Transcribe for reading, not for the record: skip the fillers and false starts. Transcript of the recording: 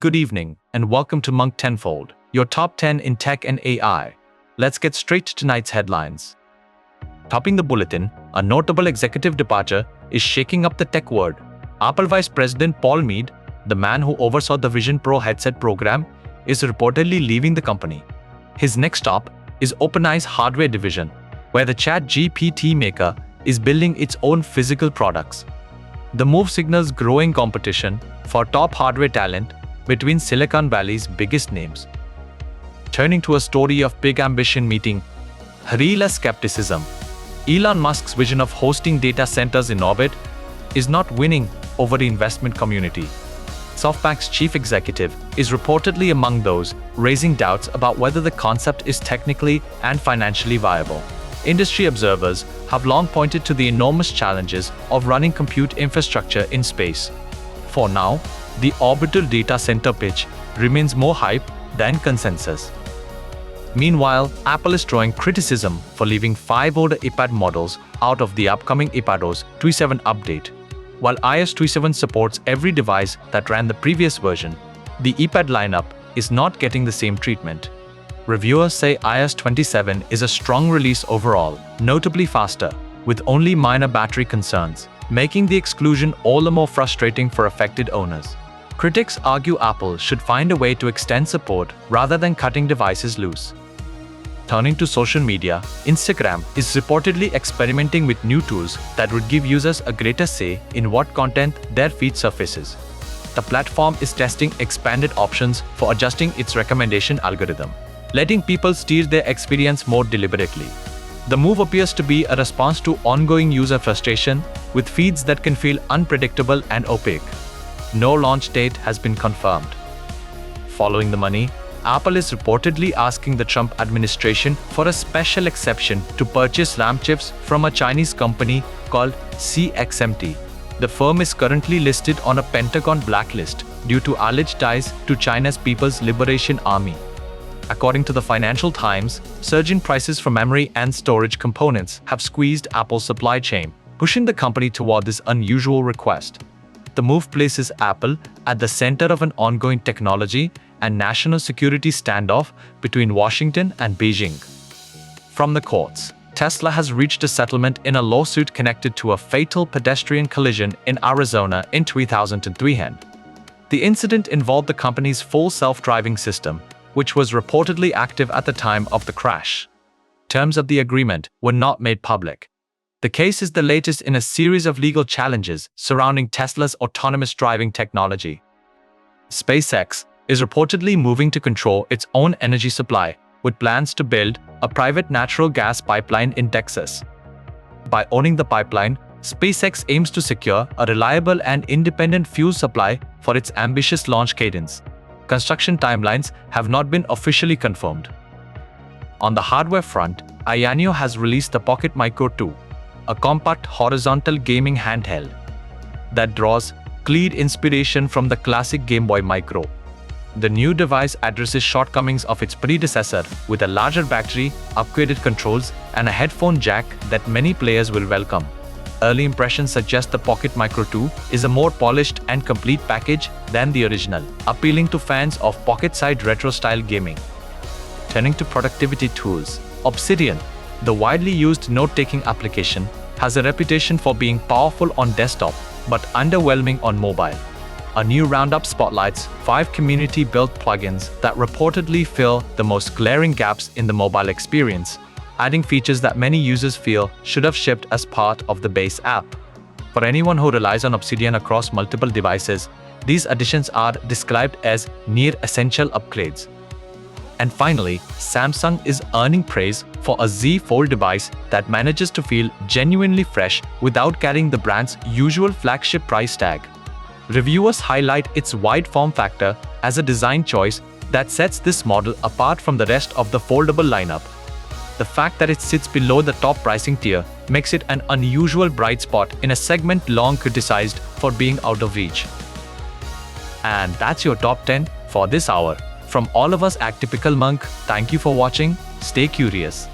good evening, and welcome to Tenfold, your top 10 in tech and AI. Let's get straight to tonight's headlines. Topping the bulletin, a notable executive departure is shaking up the tech world. Apple Vice President Paul Mead, the man who oversaw the Vision Pro headset program, is reportedly leaving the company. His next stop is OpenAI's hardware division, where the ChatGPT maker is building its own physical products. The move signals growing competition for top hardware talent between Silicon Valley's biggest names. Turning to a story of big ambition meeting real skepticism, Elon Musk's vision of hosting data centers in orbit is not winning over the investment community. SoftBank's chief executive is reportedly among those raising doubts about whether the concept is technically and financially viable. Industry observers have long pointed to the enormous challenges of running compute infrastructure in space. For now, the Orbital data center pitch remains more hype than consensus. Meanwhile, Apple is drawing criticism for leaving 5 older iPad models out of the upcoming iPadOS 27 update. While iOS 27 supports every device that ran the previous version, the iPad lineup is not getting the same treatment. Reviewers say iOS 27 is a strong release overall, notably faster, with only minor battery concerns, making the exclusion all the more frustrating for affected owners. Critics argue Apple should find a way to extend support rather than cutting devices loose. Turning to social media, Instagram is reportedly experimenting with new tools that would give users a greater say in what content their feed surfaces. The platform is testing expanded options for adjusting its recommendation algorithm, letting people steer their experience more deliberately. The move appears to be a response to ongoing user frustration with feeds that can feel unpredictable and opaque. No launch date has been confirmed. Following the money, Apple is reportedly asking the Trump administration for a special exception to purchase RAM chips from a Chinese company called CXMT. The firm is currently listed on a Pentagon blacklist due to alleged ties to China's People's Liberation Army. According to the Financial Times, surging prices for memory and storage components have squeezed Apple's supply chain, pushing the company toward this unusual request. The move places Apple at the center of an ongoing technology and national security standoff between Washington and Beijing. From the courts, Tesla has reached a settlement in a lawsuit connected to a fatal pedestrian collision in Arizona in 2003. The incident involved the company's full self-driving system, which was reportedly active at the time of the crash. Terms of the agreement were not made public. The case is the latest in a series of legal challenges surrounding Tesla's autonomous driving technology. SpaceX is reportedly moving to control its own energy supply, with plans to build a private natural gas pipeline in Texas. By owning the pipeline, SpaceX aims to secure a reliable and independent fuel supply for its ambitious launch cadence. Construction timelines have not been officially confirmed. On the hardware front, Ayaneo has released the Pocket Micro 2, a compact horizontal gaming handheld that draws clear inspiration from the classic Game Boy Micro. The new device addresses shortcomings of its predecessor with a larger battery, upgraded controls, and a headphone jack that many players will welcome. Early impressions suggest the Pocket Micro 2 is a more polished and complete package than the original, appealing to fans of pocket-sized retro-style gaming. Turning to productivity tools, Obsidian, the widely used note-taking application, has a reputation for being powerful on desktop but underwhelming on mobile. A new roundup spotlights 5 community-built plugins that reportedly fill the most glaring gaps in the mobile experience, adding features that many users feel should have shipped as part of the base app. For anyone who relies on Obsidian across multiple devices, these additions are described as near-essential upgrades. And finally, Samsung is earning praise for a Z Fold device that manages to feel genuinely fresh without carrying the brand's usual flagship price tag. Reviewers highlight its wide form factor as a design choice that sets this model apart from the rest of the foldable lineup. The fact that it sits below the top pricing tier makes it an unusual bright spot in a segment long criticized for being out of reach. And that's your top 10 for this hour. From all of us at Typical Monk, thank you for watching. Stay curious.